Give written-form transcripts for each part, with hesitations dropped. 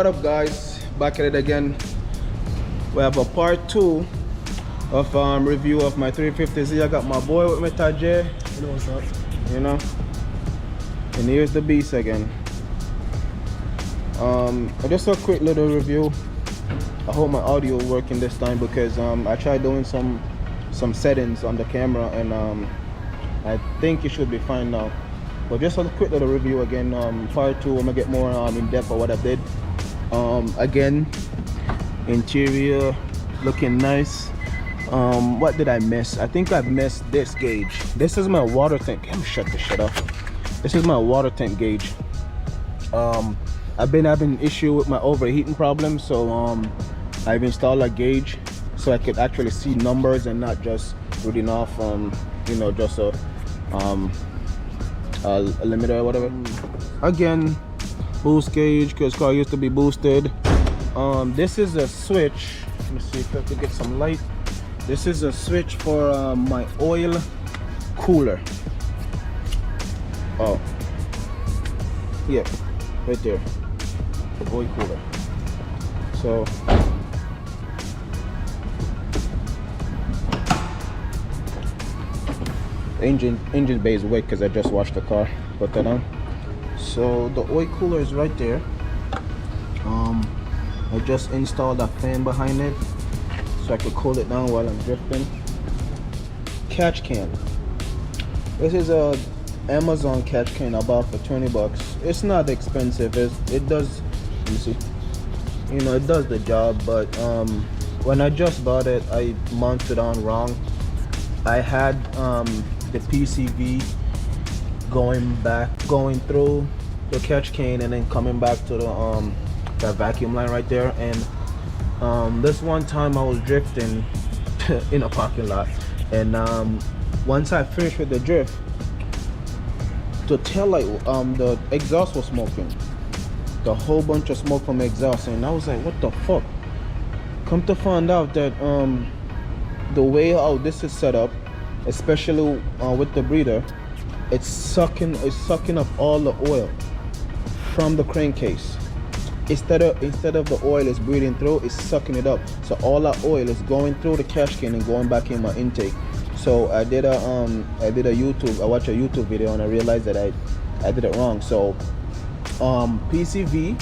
What up, guys? Back at it again. We have a part 2 of review of my 350Z. I got my boy with me, Tajay. You know what's up? You know, and here's the beast again. Just a quick little review. I hope my audio working this time because I tried doing some settings on the camera and I think it should be fine now. But just a quick little review again. Part 2, I'm gonna get more in depth of what I did. Again, interior looking nice. What did I miss? I think I've missed this gauge. This is my water tank. Let me shut this shit off. This is my water tank gauge. I've been having issue with my overheating problem, so I've installed a gauge so I could actually see numbers and not just reading off you know, just a limiter or whatever. Again, boost gauge because car used to be boosted. This is a switch. Let me see if I can get some light. This is a switch for my oil cooler. Oh, yeah, right there, the oil cooler. So the engine bay is wet because I just washed the car. Put that on. So the oil cooler is right there. I just installed a fan behind it so I could cool it down while I'm drifting. Catch can. This is a Amazon catch can I bought for 20 bucks. It's not expensive. It does, let me see, you know, it does the job, but when I just bought it, I mounted on wrong. I had the PCV going through the catch can and then coming back to the that vacuum line right there. And this one time I was drifting in a parking lot, and once I finished with the drift, the tail light, the exhaust was smoking, the whole bunch of smoke from the exhaust, and I was like, what the fuck? Come to find out that the way how this is set up, especially with the breather, it's sucking up all the oil from the crankcase. Instead of the oil is breathing through, it's sucking it up. So all that oil is going through the catch can and going back in my intake. So I did a YouTube. I watched a YouTube video and I realized that I did it wrong. So PCV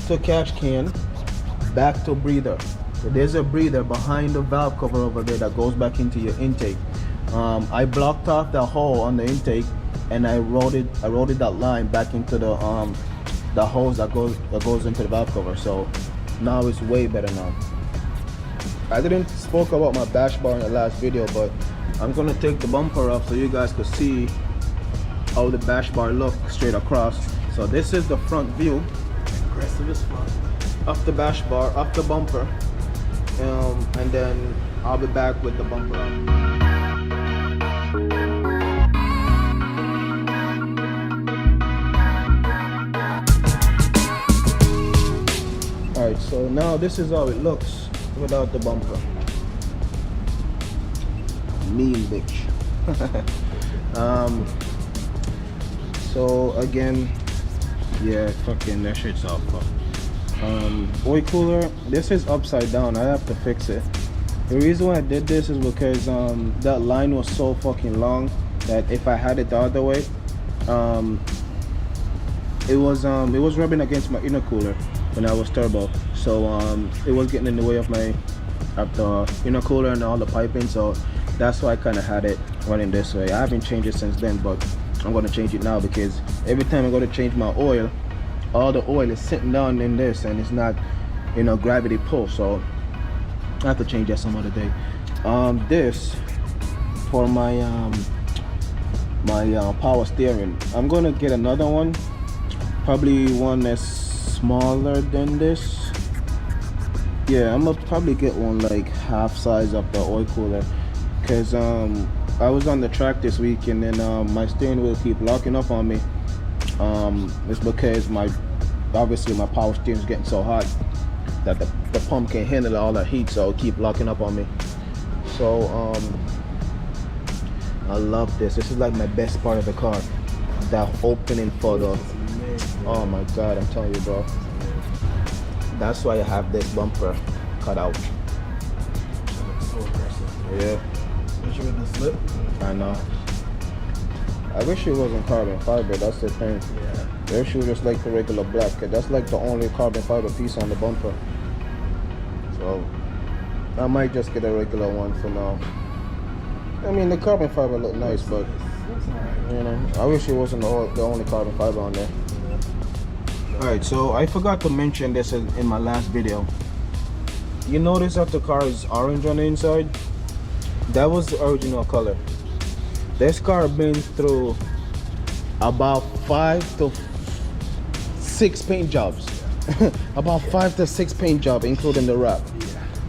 to catch can, back to breather. So there's a breather behind the valve cover over there that goes back into your intake. I blocked off the hole on the intake and I routed that line back into the hose that goes into the valve cover. So now it's way better now. I didn't spoke about my bash bar in the last video, but I'm gonna take the bumper off so you guys could see how the bash bar look straight across. So this is the front view, Aggressive as fuck. of the bash bar, of the bumper, and then I'll be back with the bumper on. Alright, so now this is how it looks without the bumper. Mean bitch. So again, yeah, fucking that shit's all fucked. Oil cooler, this is upside down. I have to fix it. The reason why I did this is because that line was so fucking long that if I had it the other way, it was rubbing against my intercooler when I was turbo. So it was getting in the way of the intercooler and all the piping. So that's why I kind of had it running this way. I haven't changed it since then, but I'm going to change it now because every time I go to change my oil, all the oil is sitting down in this and it's not, you know, gravity pull. So I have to change that some other day. This for my power steering, I'm going to get another one, probably one that's smaller than this. Yeah, I'm gonna probably get one like half size of the oil cooler because I was on the track this week and then my steering wheel keep locking up on me. It's because obviously my power steering is getting so hot that the pump can't handle all that heat, so it keep locking up on me. So I love this. This is like my best part of the car, that opening for the, oh my god, I'm telling you, bro, That's why I have this bumper cut out. So aggressive. Yeah, Especially with the slip. I know. I wish it wasn't carbon fiber. That's the thing. Yeah. I wish it was just like the regular black. 'Cause that's like the only carbon fiber piece on the bumper. So I might just get a regular one for now. I mean, the carbon fiber look nice, but Looks alright. you know, I wish it wasn't the only carbon fiber on there. Alright, so I forgot to mention this in my last video. You notice that the car is orange on the inside? That was the original color. This car been through about 5 to 6 paint jobs. About 5 to 6 paint jobs, including the wrap.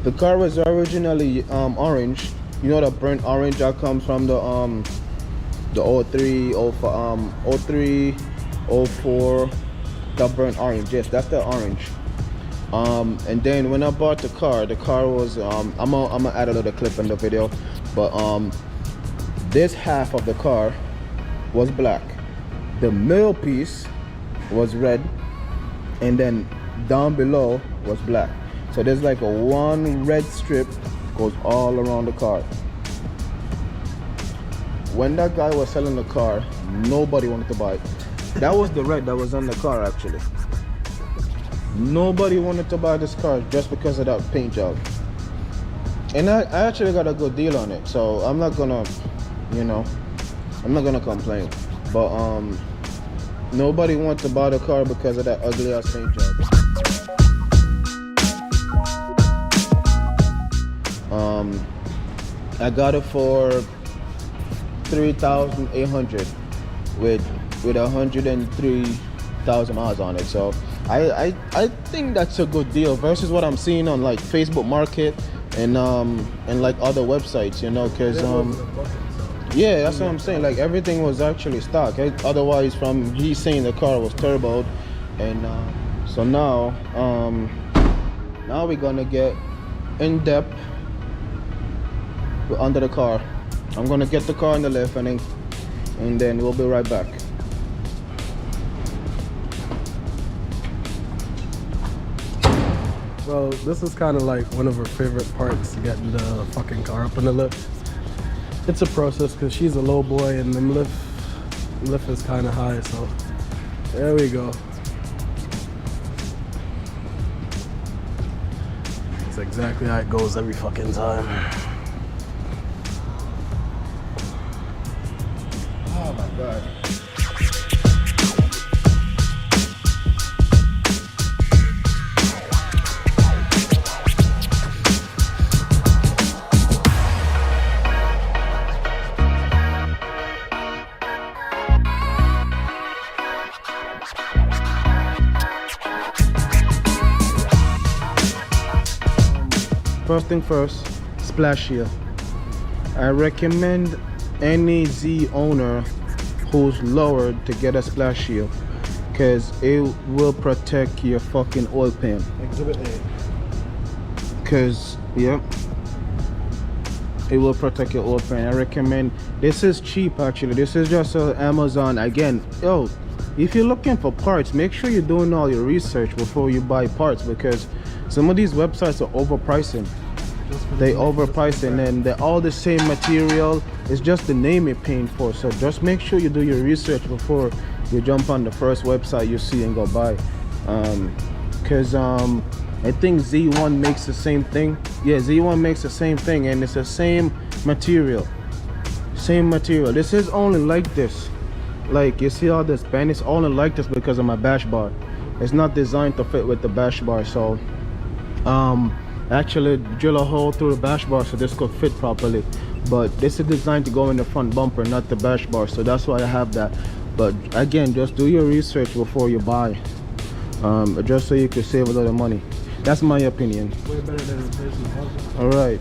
The car was originally orange. You know, the burnt orange that comes from the 03, 03, 04, the burnt orange. Yes, that's the orange. And then when I bought the car was I'm gonna add a little clip in the video, but this half of the car was black, the middle piece was red, and then down below was black. So there's like a one red strip goes all around the car. When that guy was selling the car, nobody wanted to buy it. That was the red that was on the car actually. Nobody wanted to buy this car just because of that paint job. And I actually got a good deal on it, so I'm not gonna, you know, I'm not gonna complain. But nobody wanted to buy the car because of that ugly ass paint job. I got it for $3,800 with 103,000 miles on it. So I think that's a good deal versus what I'm seeing on like Facebook Market and like other websites, you know, because yeah, that's what I'm saying. Like everything was actually stock. Otherwise, from he's saying the car was turboed, and so now we're gonna get in depth under the car. I'm gonna get the car in the lift, and then we'll be right back. Well, this is kind of like one of her favorite parts, getting the fucking car up in the lift. It's a process because she's a low boy and the lift is kind of high, so there we go. It's exactly how it goes every fucking time. Oh my god. First thing first, splash shield. I recommend any Z owner who's lowered to get a splash shield, because it will protect your fucking oil pan. Exhibit A. Because yep, it will protect your oil pan. I recommend. This is cheap actually. This is just Amazon. Again, yo, if you're looking for parts, make sure you're doing all your research before you buy parts, because some of these websites are overpricing. They overpricing, and they're all the same material. It's just the name you're paying for. So just make sure you do your research before you jump on the first website you see and go buy. Because I think Z1 makes the same thing. Yeah, Z1 makes the same thing, and it's the same material. Same material. This is only like this. Like you see all this band, it's only like this because of my bash bar. It's not designed to fit with the bash bar, so actually drill a hole through the bash bar so this could fit properly, but this is designed to go in the front bumper, not the bash bar, so that's why I have that. But again, just do your research before you buy, just so you can save a lot of money. That's my opinion. Way better than replacing the bumper. All right,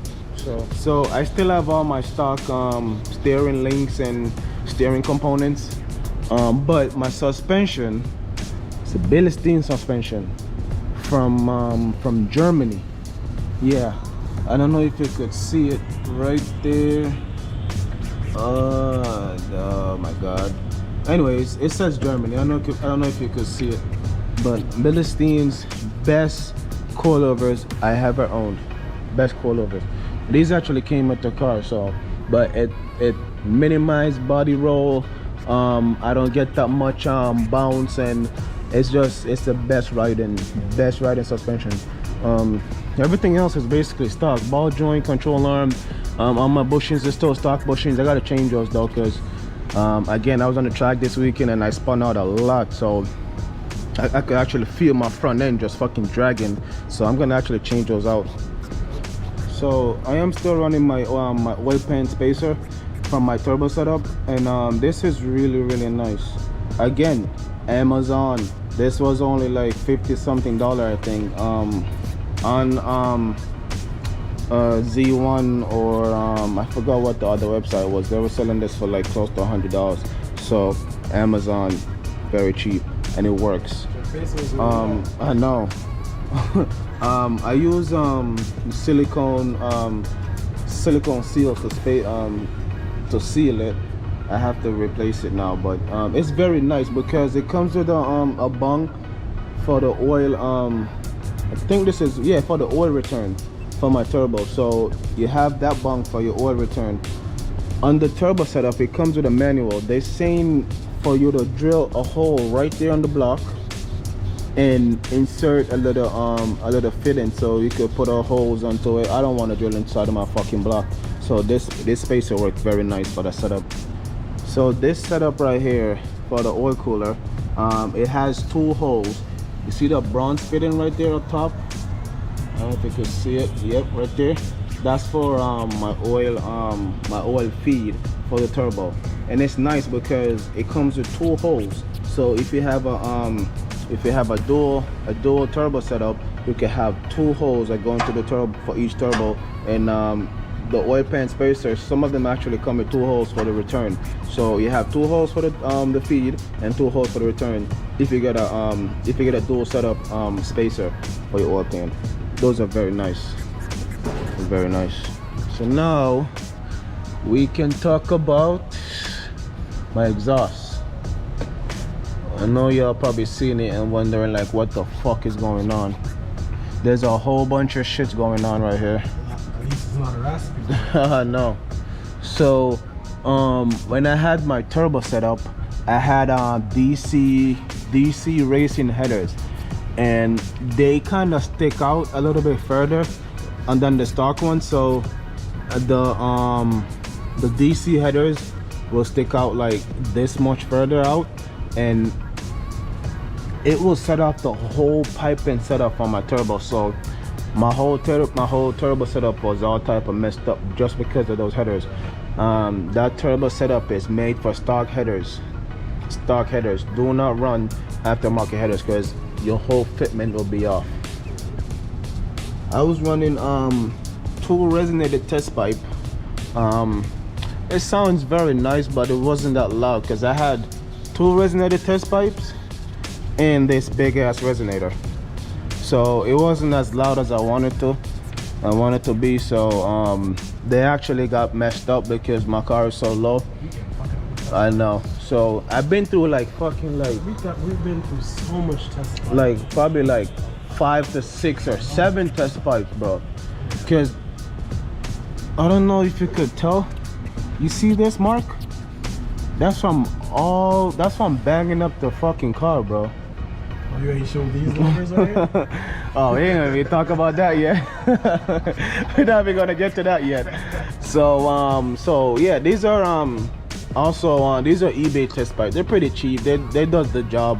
so I still have all my stock steering links and steering components, but my suspension, it's a Bilstein suspension from Germany. Yeah, I don't know if you could see it right there. Oh my god. Anyways, it says Germany. I don't know if you could see it, but Bilstein's best coilovers I ever owned. Best coilovers. These actually came with the car, so but it minimized body roll. I don't get that much bounce, and it's the best riding suspension. Everything else is basically stock. Ball joint, control arm. On my bushings, it's still stock bushings. I gotta change those though, because again, I was on the track this weekend and I spun out a lot, so I could actually feel my front end just fucking dragging. So I'm gonna actually change those out. So I am still running my my oil pan spacer from my turbo setup, and this is really nice. Again, Amazon. This was only like $50 something, I think. On Z1 or I forgot what the other website was. They were selling this for like close to $100. So Amazon, very cheap, and it works. I know. I use silicone seal to seal it. I have to replace it now, but it's very nice because it comes with a bung for the oil. I think this is, yeah, for the oil return for my turbo. So you have that bung for your oil return. On the turbo setup, it comes with a manual. They're saying for you to drill a hole right there on the block and insert a little fitting so you could put our holes onto it. I don't want to drill inside of my fucking block, so this spacer works very nice for the setup. So this setup right here for the oil cooler, it has 2 holes. You see the bronze fitting right there up top? I don't know if you can see it. Yep, right there. That's for my oil feed for the turbo, and it's nice because it comes with 2 holes. So if you have a dual turbo setup, you can have 2 holes that go into the turbo for each turbo. And the oil pan spacers, some of them actually come with 2 holes for the return. So you have 2 holes for the feed and 2 holes for the return if you get a dual setup spacer for your oil pan. Those are very nice. Very nice. So now we can talk about my exhaust. I know y'all probably seen it and wondering like what the fuck is going on. There's a whole bunch of shit going on right here. At least it's not a recipe. No. So when I had my turbo set up, I had DC racing headers, and they kind of stick out a little bit further than the stock one. So the DC headers will stick out like this much further out, and it will set off the whole piping setup on my turbo. So my whole turbo setup was all type of messed up just because of those headers. That turbo setup is made for stock headers. Do not run aftermarket headers because your whole fitment will be off. I was running 2 resonated test pipe. It sounds very nice, but it wasn't that loud because I had 2 resonated test pipes and this big ass resonator, so it wasn't as loud as I wanted to be. So they actually got messed up because my car is so low. I know. So I've been through like fucking like we've been through so much test pipes. Like probably like 5 to 6 or 7 test pipes, bro. Because I don't know if you could tell. You see this mark? That's from banging up the fucking car, bro. Oh, you ain't showing these numbers right here? Oh, we ain't gonna be talk about that yet. We're not even gonna get to that yet. So so yeah, these are also these are eBay test pipes. They're pretty cheap. They does the job.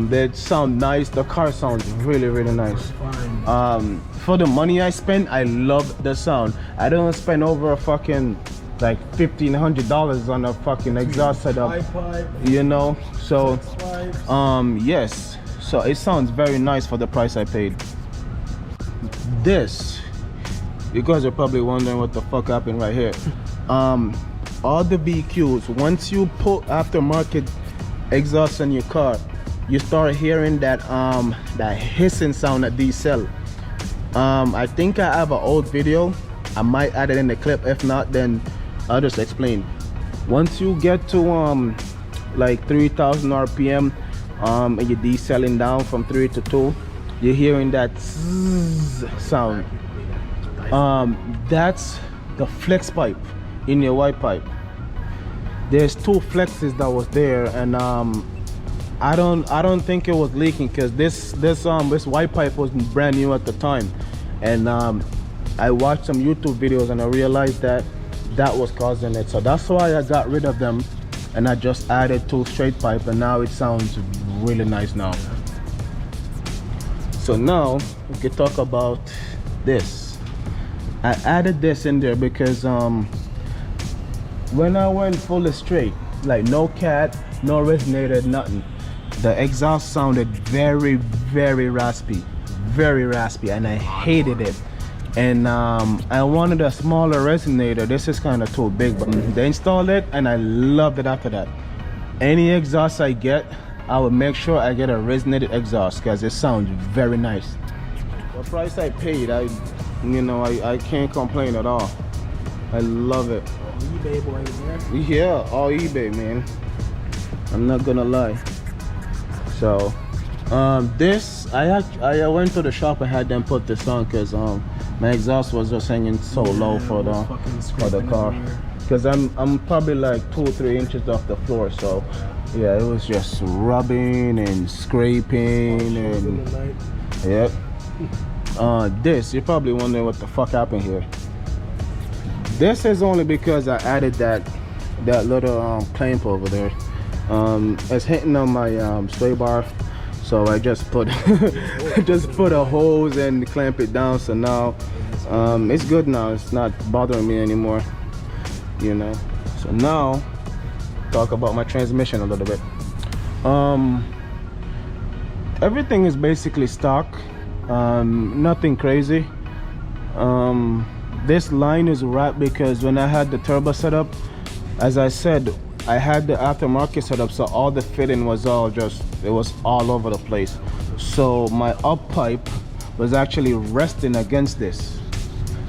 They sound nice. The car sounds really nice. For the money I spend, I love the sound. I don't spend over a fucking like $1,500 on a fucking exhaust setup, you know. So yes, so it sounds very nice for the price I paid. This, you guys are probably wondering what the fuck happened right here. All the BQs, once you put aftermarket exhaust in your car, you start hearing that that hissing sound that these sell. I think I have an old video. I might add it in the clip. If not, then I'll just explain. Once you get to like 3,000 RPM and you're decelling down from 3 to 2, you're hearing that zzz sound. That's the flex pipe in your white pipe. There's 2 flexes that was there, and I don't think it was leaking, because this white pipe was brand new at the time, and I watched some YouTube videos and I realized that was causing it. So that's why I got rid of them, and I just added 2 straight pipe, and now it sounds really nice now. So now we can talk about this. I added this in there because when I went fully straight, like no cat, no resonator, nothing, the exhaust sounded very raspy, and I hated it. And I wanted a smaller resonator. This is kind of too big, but they installed it and I loved it after that. Any exhaust I get, I will make sure I get a resonated exhaust, because it sounds very nice. The price I paid, I can't complain at all. I love it. eBay boy there. Yeah, all eBay, man. I'm not gonna lie. So this, I went to the shop and had them put this on, because my exhaust was just hanging so low for the car, because I'm probably like 2 or 3 inches off the floor. So yeah, it was just rubbing and scraping and yep. This, you're probably wondering what the fuck happened here. This is only because I added that little clamp over there. It's hitting on my sway bar, so I just put a hose and clamp it down. So now it's good now. It's not bothering me anymore, you know. So now talk about my transmission a little bit. Everything is basically stock, nothing crazy. This line is wrapped because when I had the turbo set up, as I said, I had the aftermarket set up, so all the fitting was all over the place. So my up pipe was actually resting against this,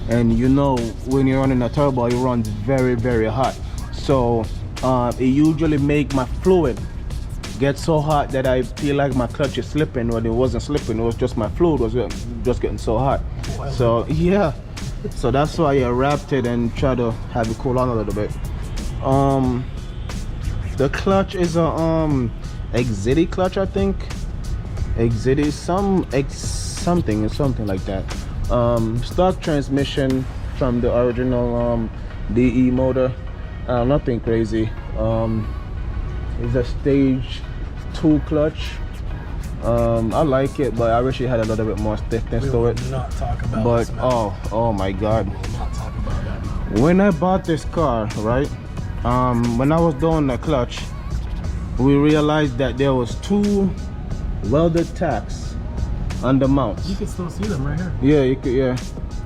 and you know, when you're running a turbo, it runs very hot. So it usually make my fluid get so hot that I feel like my clutch is slipping, when it wasn't slipping, it was just my fluid was just getting so hot. So yeah, so that's why I wrapped it and try to have it cool on a little bit. The clutch is a Exidi clutch, I think. Exidi, something like that. Stock transmission from the original DE motor. Nothing crazy. It's a stage 2 clutch. I like it, but I wish it had a little bit more stiffness to it. Not talk about but this, oh my god, not talk about that. when I bought this car, right, when I was doing the clutch, we realized that there was 2 welded tacks on the mounts. You can still see them right here. Yeah, you could. Yeah,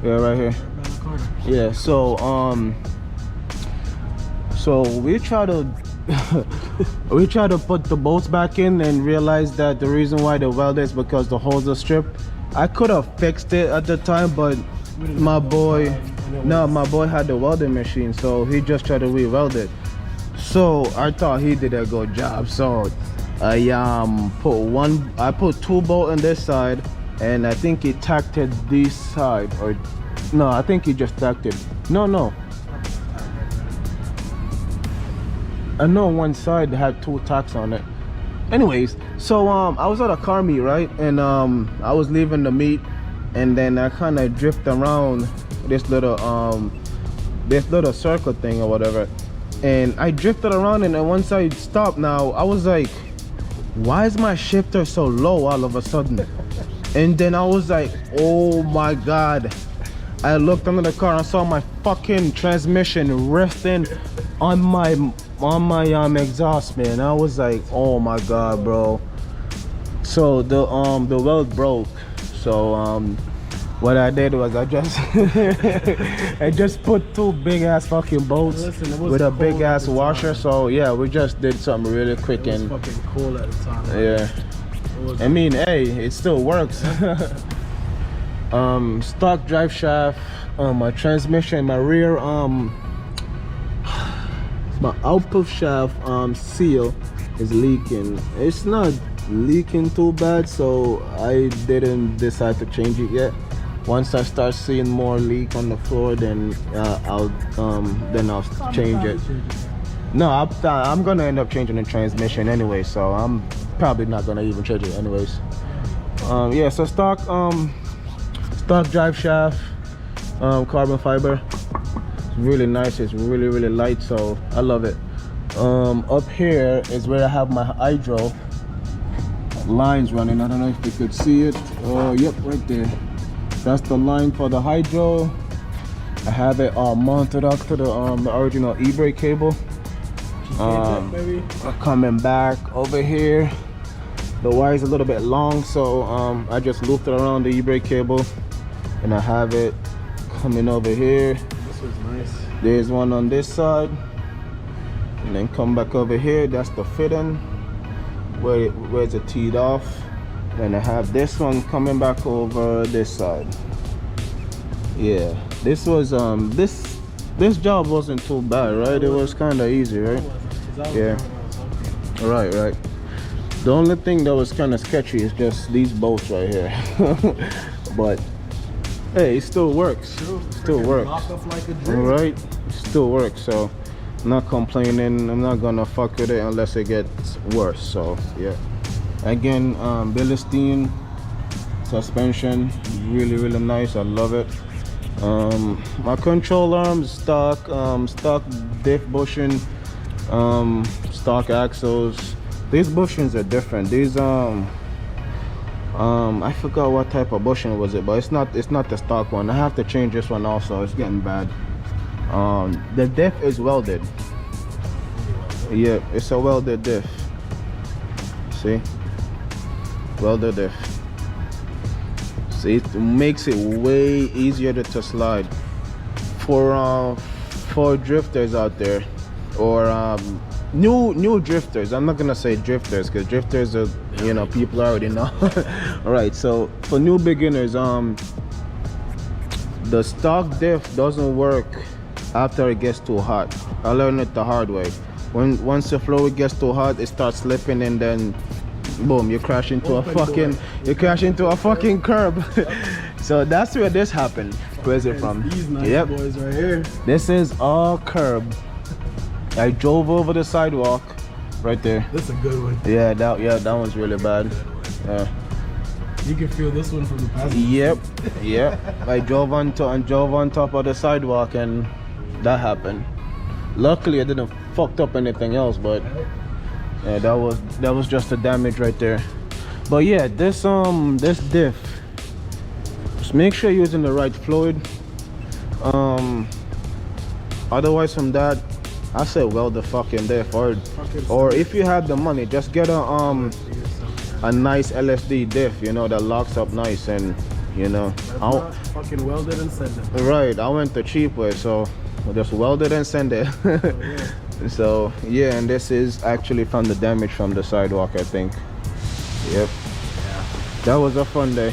right here. Right around the corner. Yeah, so we try to put the bolts back in and realize that the reason why the weld is because the holes are stripped. I could have fixed it at the time, but my boy had the welding machine, so he just tried to re-weld it. So I thought he did a good job. So I put 2 bolts on this side, and I think he tacked it this side, or no, I think he just tacked it. No, I know one side had 2 tacks on it. Anyways, so I was at a car meet, right, and I was leaving the meet, and then I kind of drift around this little circle thing or whatever, and I drifted around, and then once I stopped, now I was like, why is my shifter so low all of a sudden? And then I was like, oh my god. I looked under the car and I saw my fucking transmission resting on my exhaust, man. I was like, oh my god, bro. So the weld broke. So what I did was I just put 2 big ass fucking bolts with a big ass washer. So yeah, we just did something really quick. It was and fucking cool at the time. yeah, I mean, hey, it still works. Stock drive shaft, my transmission, my rear my outpush shaft seal is leaking. It's not leaking too bad, so I didn't decide to change it yet. Once I start seeing more leak on the floor, then I'll change it. No, I'm gonna end up changing the transmission anyway, so I'm probably not gonna even change it anyways. Yeah, so stock drive shaft, carbon fiber. It's really nice. It's really light, so I love it. Up here is where I have my hydro lines running. I don't know if you could see it. Oh, yep, right there. That's the line for the hydro. I have it mounted up to the original e-brake cable. Coming back over here, the wire is a little bit long, so I just looped it around the e-brake cable, and I have it coming over here. This was nice. There's one on this side, and then come back over here. That's the fitting where's it teed off. Then I have this one coming back over this side. Yeah, this was this job wasn't too bad, right? It was kind of easy, right? Yeah, right. The only thing that was kind of sketchy is just these bolts right here. But hey, it still works. Still works. Right? It still works. So I'm not complaining. I'm not gonna fuck with it unless it gets worse. So yeah. Again, Bilstein suspension, really nice. I love it. My control arms stock diff bushing, stock axles. These bushings are different. These I forgot what type of bushing was it, but it's not the stock one. I have to change this one also. It's getting bad. The diff is welded. Yeah, it's a welded diff. See, welded diff. See, it makes it way easier to slide for drifters out there, or new drifters. I'm not gonna say drifters, because drifters are, you know, people already know. All right, so for new beginners, the stock diff doesn't work after it gets too hot. I learned it the hard way. Once the fluid gets too hot, it starts slipping, and then boom, you crash into a fucking curb. So that's where this happened. Where's it from? These nice boys right here. This is all curb. I drove over the sidewalk right there. This is a good one. Yeah, that one's really bad. Yeah. You can feel this one from the passenger. Yep. I drove on top of the sidewalk, and that happened. Luckily I didn't fucked up anything else, but yeah, that was just the damage right there. But yeah, this diff, just make sure you're using the right fluid. Otherwise from that, I say weld the fucking diff, or if you have the money, just get a nice LSD diff, you know, that locks up nice, and you know, I'll fucking weld it and send it. Right, I went the cheap way, so we'll just weld it and send it. So yeah, and this is actually from the damage from the sidewalk, I think. Yep. Yeah. That was a fun day.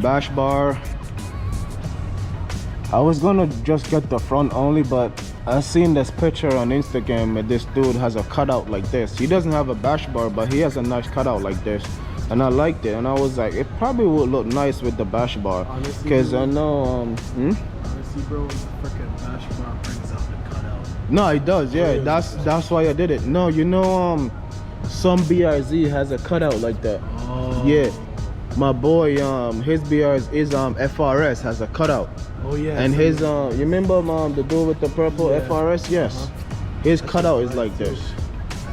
Bash bar. I was gonna just get the front only, but I seen this picture on Instagram where this dude has a cutout like this. He doesn't have a bash bar, but he has a nice cutout like this, and I liked it. And I was like, it probably would look nice with the bash bar, because I know honestly, bro, the freaking bash bar brings out the cutout. No, it does. Yeah, that's why I did it. No, you know, some BRZ has a cutout like that. Oh. Yeah, my boy, his BRZ is FRS has a cutout. Oh yeah. And his you remember the dude with the purple FRS? Yes. His cutout is like this.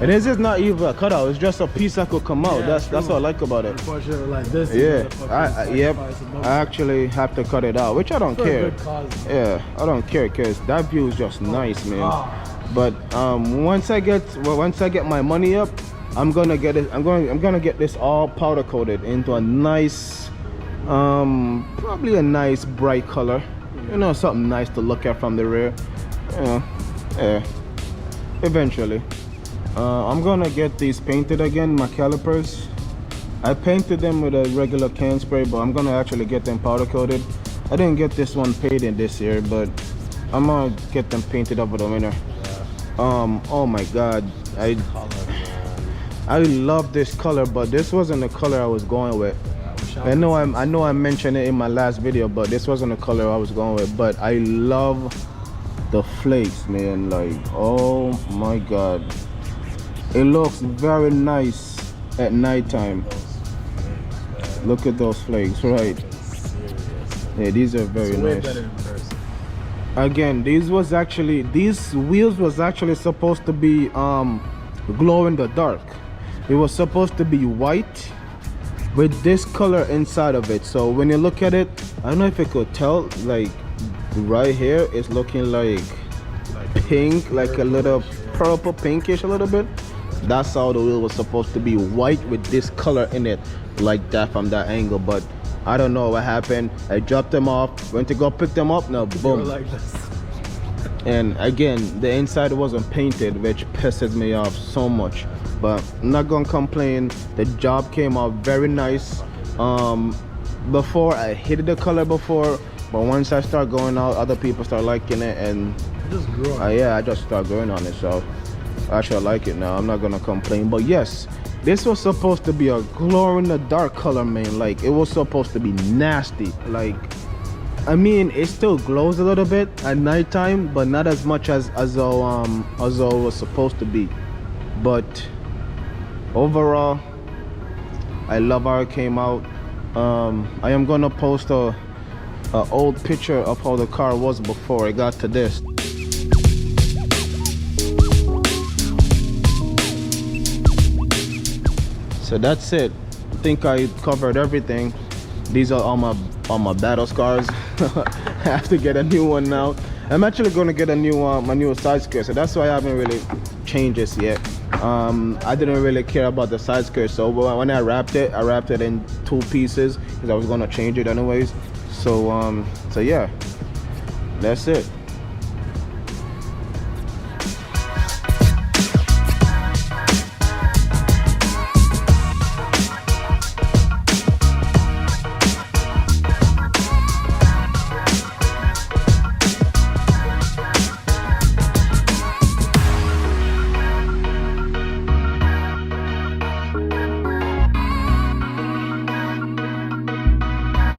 And this is not even a cutout, it's just a piece that could come out. That's what I like about it. Unfortunately, like this. Yeah. I actually have to cut it out, which I don't care. Yeah, I don't care, because that view is just nice, man. But once I get my money up, I'm gonna get it. I'm gonna get this all powder coated into a nice, probably a nice bright color. You know, something nice to look at from the rear. Yeah, eventually. I'm gonna get these painted again, my calipers. I painted them with a regular can spray, but I'm gonna actually get them powder coated. I didn't get this one painted this year, but I'm gonna get them painted over the winter. Oh my god, I love this color, but this wasn't the color I was going with. I know I mentioned it in my last video, but this wasn't the color I was going with. But I love the flakes, man. Like, oh my god, it looks very nice at nighttime. Look at those flakes, right? Yeah, these are very nice. Again, these wheels was actually supposed to be glow in the dark. It was supposed to be white with this color inside of it. So when you look at it, I don't know if you could tell, like right here it's looking like pink, like a little purple pinkish a little bit. That's how the wheel was supposed to be, white with this color in it, like that from that angle. But I don't know what happened. I dropped them off, went to go pick them up, now boom. Like this. And again, the inside wasn't painted, which pisses me off so much. But I'm not gonna complain. The job came out very nice. Before I hated the color before, but once I start going out, other people start liking it, and It just grew on. yeah, I just start going on it. So I actually like it now. I'm not gonna complain. But yes, this was supposed to be a glow in the dark color, man. Like, it was supposed to be nasty. Like, I mean, it still glows a little bit at nighttime, but not as much as though it was supposed to be. But overall, I love how it came out. I am gonna post a old picture of how the car was before I got to this. So that's it. I think I covered everything. These are all my battle scars. I have to get a new one now. I'm actually gonna get a new my new side skirt, so that's why I haven't really changed this yet. I didn't really care about the side skirt, so when I wrapped it in 2 pieces because I was gonna change it anyways. So so yeah, that's it.